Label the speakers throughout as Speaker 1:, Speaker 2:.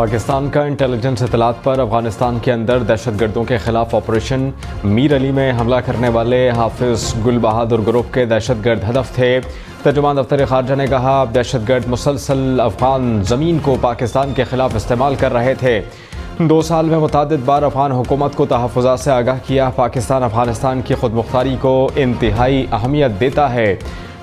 Speaker 1: पाकिस्तान का इंटेलिजेंस इत्तलात पर अफगानिस्तान के अंदर दहशतगर्दों के खिलाफ ऑपरेशन मीर अली में हमला करने वाले हाफिज गुल बहादुर ग्रुप के दहशतगर्द हदफ थे। तर्जुमान दफ्तर खारजा ने कहा, दहशतगर्द मुसलसल अफगान ज़मीन को पाकिस्तान के खिलाफ इस्तेमाल कर रहे थे। 2 साल में मुतादिद बार अफगान हुकूमत को तहफ़्फ़ुज़ात से आगाह किया। पाकिस्तान अफगानिस्तान की खुद मुख्तारी को इंतहाई अहमियत देता है।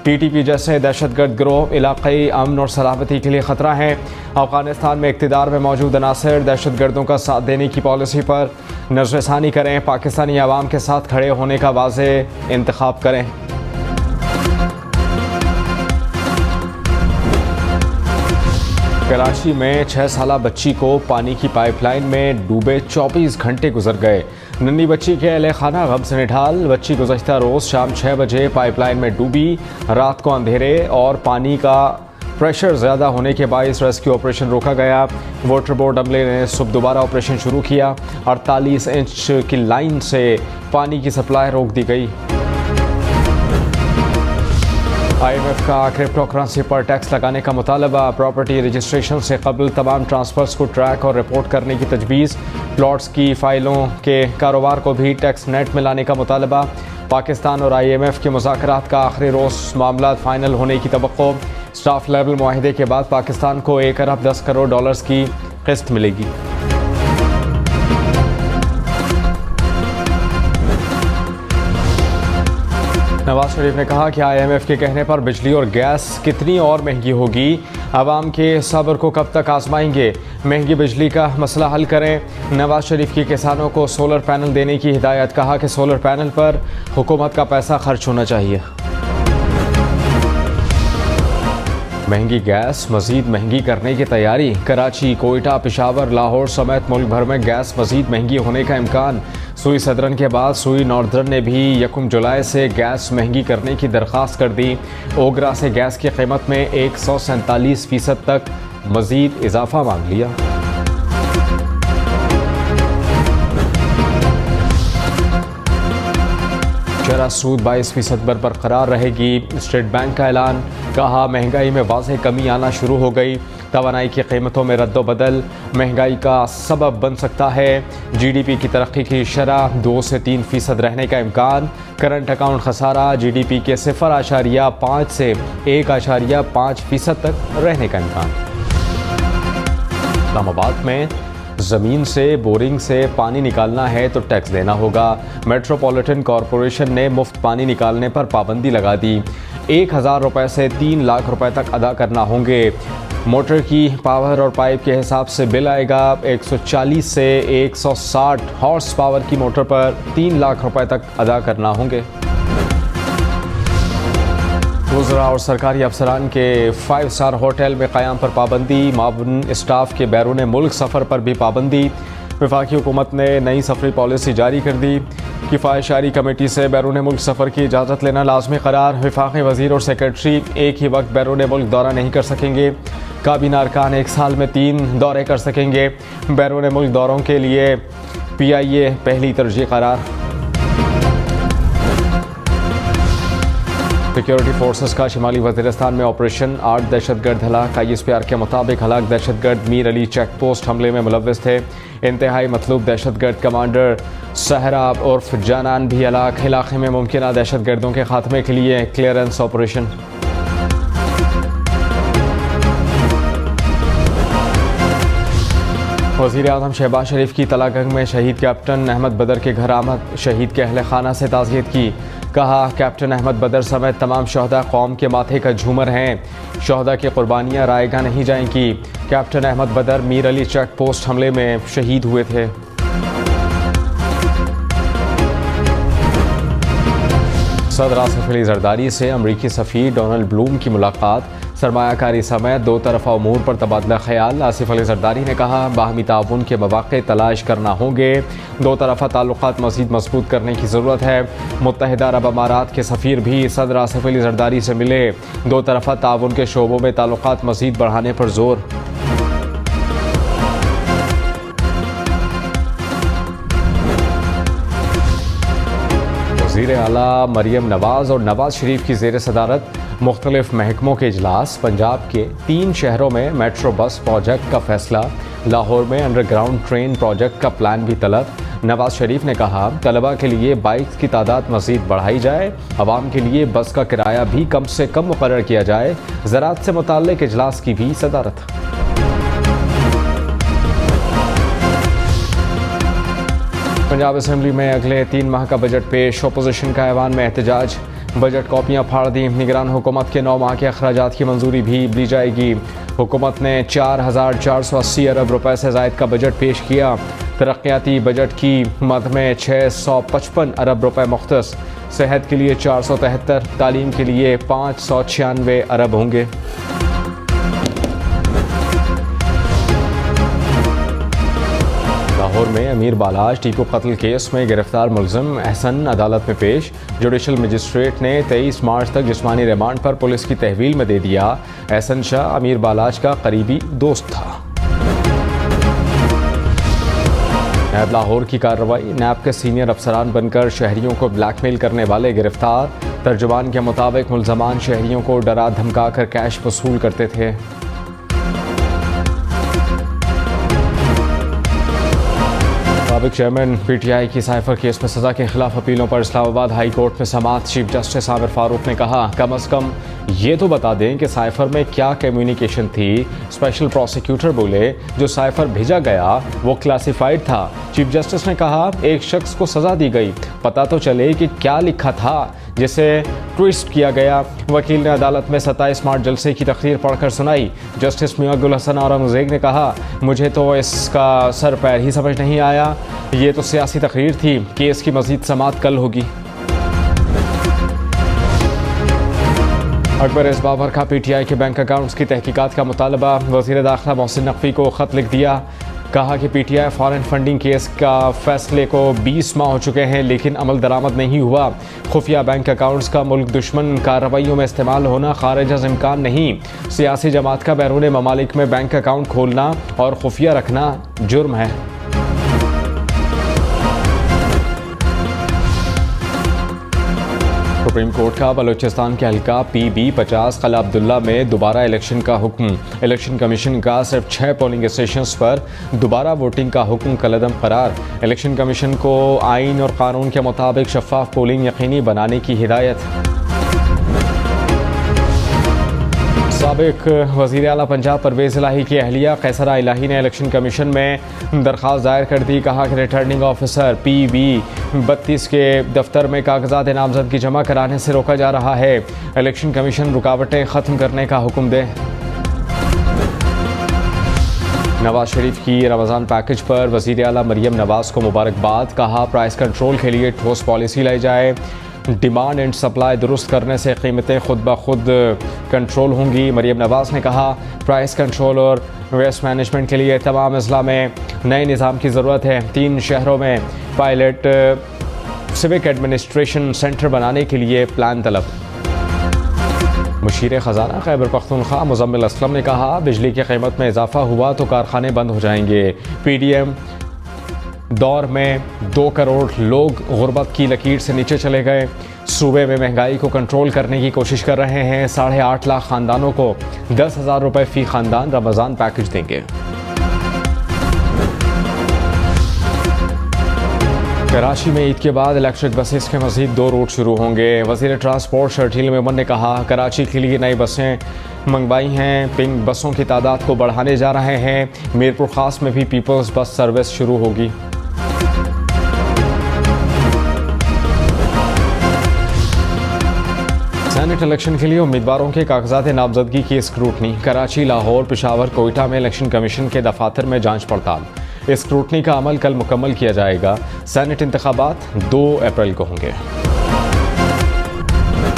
Speaker 1: TTP जैसे दहशतगर्द गिरोह इलाक़ाई अमन और सलामती के लिए ख़तरा हैं। अफगानिस्तान में इक़्तिदार में मौजूद अनासर दहशतगर्दों का साथ देने की पॉलिसी पर नज़रसानी करें। पाकिस्तानी अवाम के साथ खड़े होने का वाज़ेह इंतख़ाब करें। कराची में 6 साला बच्ची को पानी की पाइपलाइन में डूबे 24 घंटे गुजर गए। नन्ही बच्ची के अहले खाना गम से निढाल। बच्ची गुज़श्ता रोज़ शाम 6 बजे पाइपलाइन में डूबी। रात को अंधेरे और पानी का प्रेशर ज़्यादा होने के बायस रेस्क्यू ऑपरेशन रोका गया। वाटर बोर्ड अमले ने सुबह दोबारा ऑपरेशन शुरू किया। 48 इंच की लाइन से पानी की सप्लाई रोक दी गई। IMF का क्रिप्टो करेंसी पर टैक्स लगाने का मुतालबा। प्रॉपर्टी रजिस्ट्रेशन से कबल तमाम ट्रांसफर्स को ट्रैक और रिपोर्ट करने की तजवीज़। प्लॉट्स की फ़ाइलों के कारोबार को भी टैक्स नेट में लाने का मुतालबा। पाकिस्तान और IMF के मुज़ाकरात का आखिरी रोज़ मामला फ़ाइनल होने की तवक्को। स्टाफ लेवल मुआहिदे के बाद पाकिस्तान को 1 अरब 10 करोड़ डॉलर्स की किस्त मिलेगी। नवाज शरीफ ने कहा कि IMF के कहने पर बिजली और गैस कितनी और महंगी होगी। आवाम के सब्र को कब तक आजमाएंगे। महंगी बिजली का मसला हल करें। नवाज शरीफ की किसानों को सोलर पैनल देने की हिदायत। कहा कि सोलर पैनल पर हुकूमत का पैसा खर्च होना चाहिए। महंगी गैस मज़ीद महंगी करने की तैयारी। कराची, कोयटा, पेशावर, लाहौर समेत मुल्क भर में गैस मज़ीद महंगी होने का इम्कान। सुई सदरन के बाद सुई नॉर्दर्न ने भी 1 जुलाई से गैस महंगी करने की दरख्वास्त कर दी। ओगरा से गैस की कीमत में 147% तक मज़ीद इजाफा मांग लिया। शरह सूद 22% पर बरकरार रहेगी। स्टेट बैंक का ऐलान। कहा, महंगाई में वाज़ेह कमी आना शुरू हो गई। तवानाई की कीमतों में रद्दोबदल महंगाई का सबब बन सकता है। GDP की तरक्की की शरह 2 से 3% रहने का इम्कान। करंट अकाउंट खसारा GDP के 0.5 से 1.5% तक रहने का इम्कान। इस्लामाबाद में ज़मीन से बोरिंग से पानी निकालना है तो टैक्स देना होगा। मेट्रोपॉलिटन कॉरपोरेशन ने मुफ्त पानी निकालने पर पाबंदी लगा दी। 1000 रुपये से 3 लाख रुपए तक अदा करना होंगे। मोटर की पावर और पाइप के हिसाब से बिल आएगा। 140 से 160 हॉर्स पावर की मोटर पर 3 लाख रुपए तक अदा करना होंगे। वज़रा और सरकारी अफसरान के 5 स्टार होटल में क़याम पर पाबंदी। मावन स्टाफ के बैरून मुल्क सफ़र पर भी पाबंदी। वफाकी हुकूमत ने नई सफरी पॉलिसी जारी कर दी। किफ़ायतशारी कमेटी से बैरून मुल्क सफ़र की इजाज़त लेना लाजमी करार। वफाकी वज़ीर और सेक्रेटरी एक ही वक्त बैरून मुल्क दौरा नहीं कर सकेंगे। काबीना अरकान 1 साल में 3 दौरे कर सकेंगे। बैरून मुल्क दौरों के लिए PIA पहली तरजीह करार। सिक्योरिटी फोर्सेस का शिमाली वज़ीरिस्तान में ऑपरेशन। 8 दहशतगर्द हलाक। ISPR के मुताबिक हलाक दहशतगर्द मीर अली चेक पोस्ट हमले में मुलव्विस थे। इंतहाई मतलूब दहशतगर्द कमांडर सहरा उर्फ जानान भी हलाक। इलाके में मुमकिन दहशतगर्दों के खात्मे के लिए क्लियरेंस ऑपरेशन। वज़ीर आज़म शहबाज शरीफ की तलागंग में शहीद कैप्टन अहमद बदर के घर आमद। शहीद के अहले खाना से ताज़ियत की। कहा, कैप्टन अहमद बदर समेत तमाम शहदा कौम के माथे का झूमर हैं। शहदा की कुर्बानियाँ रायगा नहीं जाएंगी। कैप्टन अहमद बदर मीर अली चेक पोस्ट हमले में शहीद हुए थे। सदर आसिफ अली जरदारी से अमरीकी सफ़ीर डोनाल्ड ब्लूम की मुलाकात। सरमायाकारी समेत 2 तरफ़ा उमूर पर तबादला ख्याल। आसिफ अली जरदारी ने कहा, बाहमी ताउन के मौक़े तलाश करना होंगे। 2 तरफ़ा ताल्लुक़ात मज़ीद मजबूत करने की ज़रूरत है। मुत्तहिदा अरब अमारात के सफ़ीर भी सदर आसिफ अली जरदारी से मिले। 2 तरफ़ा ताउन के शोबों में ताल्लुक़ात मज़ीद बढ़ाने पर जोर। वज़ीर आला मरियम नवाज़ और नवाज़ शरीफ की ज़ेर सदारत मुख्तलिफ महकमों के इजलास, पंजाब के 3 शहरों में मेट्रो बस प्रोजेक्ट का फैसला, लाहौर में अंडरग्राउंड ट्रेन प्रोजेक्ट का प्लान भी तलब। नवाज शरीफ ने कहा तलबा के लिए बाइक्स की तादाद मज़ीद बढ़ाई जाए, अवाम के लिए बस का किराया भी कम से कम मुकर्रर किया जाए। ज़राअत से मुताल्लिक़ इजलास की भी सदारत। पंजाब असम्बली में अगले 3 माह का बजट पेश, अपोजिशन का ऐवान में एहतजाज। बजट कॉपियाँ फाड़ दी, निगरान हुकूमत के 9 माह के अखराजात की मंजूरी भी ली जाएगी। हुकूमत ने 4,480 अरब रुपए से ज़ायद का बजट पेश किया। तरक्याती बजट की मद में 655 अरब रुपए मुख्तस, सेहत के लिए 473, तालीम के लिए 596 अरब होंगे। लाहौर में अमीर बालाज टीपू कत्ल केस में गिरफ्तार मुलजिम एहसन अदालत में पेश। जुडिशल मजिस्ट्रेट ने 23 मार्च तक जिस्मानी रिमांड पर पुलिस की तहवील में दे दिया। एहसन शाह अमीर बालाज का करीबी दोस्त था। नैब लाहौर की कार्रवाई, नैब के सीनियर अफसरान बनकर शहरियों को ब्लैकमेल करने वाले गिरफ्तार। तर्जुमान के मुताबिक मुलजमान शहरियों को डरा धमका कर कैश वसूल करते थे। साबिक चेयरमैन PTI की साइफर केस में सजा के खिलाफ अपीलों पर इस्लामाबाद हाई कोर्ट में समाअत। चीफ जस्टिस आमिर फारूक ने कहा कम अज कम ये तो बता दें कि साइफर में क्या कम्युनिकेशन थी। स्पेशल प्रोसिक्यूटर बोले जो साइफर भेजा गया वो क्लासिफाइड था। चीफ जस्टिस ने कहा एक शख्स को सजा दी गई, पता तो चले कि क्या लिखा था जिसे ट्विस्ट किया गया। वकील ने अदालत में 27 मार्च जलसे की तकरीर पढ़कर सुनाई। जस्टिस मियां गुल हसन औरंगजेब ने कहा मुझे तो इसका सर पैर ही समझ नहीं आया, ये तो सियासी तकरीर थी। केस की मजीद समाअत कल होगी। अकबर इस बाबर का PTI के बैंक अकाउंट्स की तहकीकात का मुतालबा। वज़ीर दाखिला मोहसिन नकवी को ख़त लिख दिया, कहा कि PTI फॉरेन फंडिंग केस का फैसले को 20 माह हो चुके हैं लेकिन अमल दरामद नहीं हुआ। खुफिया बैंक अकाउंट्स का मुल्क दुश्मन कार्रवाइयों में इस्तेमाल होना खारिज अज़ इम्कान नहीं। सियासी जमात का बैरून ममालिक में बैंक अकाउंट खोलना और खुफिया रखना जुर्म है। सुप्रीम कोर्ट का बलूचिस्तान के हल्का PB-50 कला अब्दुल्ला में दोबारा इलेक्शन का हुक्म। इलेक्शन कमीशन का सिर्फ 6 पोलिंग स्टेशंस पर दोबारा वोटिंग का हुक्म कलअदम करार। इलेक्शन कमीशन को आइन और कानून के मुताबिक शफाफ पोलिंग यकीनी बनाने की हिदायत। साबिक वज़ीर आला पंजाब परवेज़ इलाही की अहलिया कैसरा इलाही ने इलेक्शन कमीशन में दरख्वास्त दायर कर दी। कहा कि रिटर्निंग ऑफिसर PB-32 के दफ्तर में कागजात नामजदगी जमा कराने से रोका जा रहा है। इलेक्शन कमीशन रुकावटें ख़त्म करने का हुक्म दे। नवाज शरीफ की रमज़ान पैकेज पर वज़ीर आला मरियम नवाज को मुबारकबाद। कहा प्राइस कंट्रोल के लिए ठोस पॉलिसी लाई जाए। डिमांड एंड सप्लाई दुरुस्त करने से कीमतें खुद ब खुद कंट्रोल होंगी। मरियम नवाज ने कहा प्राइस कंट्रोल और वेस्ट मैनेजमेंट के लिए तमाम अजला में नए निज़ाम की ज़रूरत है। 3 शहरों में पायलट सिविक एडमिनिस्ट्रेशन सेंटर बनाने के लिए प्लान तलब। मुशीर ख़जाना खैबर पख्तूनख्वा मुज़म्मिल असलम ने कहा बिजली की कीमत में इजाफा हुआ तो कारखाने बंद हो जाएंगे। PDM दौर में 2 करोड़ लोग गुर्बत की लकीर से नीचे चले गए। सूबे में महंगाई को कंट्रोल करने की कोशिश कर रहे हैं। 8.5 लाख ख़ानदानों को 10,000 रुपये फ़ी ख़ानदान रमज़ान पैकेज देंगे। कराची में ईद के बाद इलेक्ट्रिक बसेस के मज़ीद 2 रूट शुरू होंगे। वज़ीर ट्रांसपोर्ट शर्जील मेमन ने कहा कराची के लिए नई बसें मंगवाई हैं। पिंक बसों की तादाद को बढ़ाने जा रहे हैं। मीरपुर ख़ास में भी पीपल्स बस सर्विस शुरू होगी। सेनेट इलेक्शन के लिए उम्मीदवारों के कागजात नामजदगी की स्क्रूटनी। कराची, लाहौर, पेशावर, कोयटा में इलेक्शन कमीशन के दफातर में जांच पड़ताल। स्क्रूटनी का अमल कल मुकम्मल किया जाएगा। सेनेट इंतखाबात 2 अप्रैल को होंगे।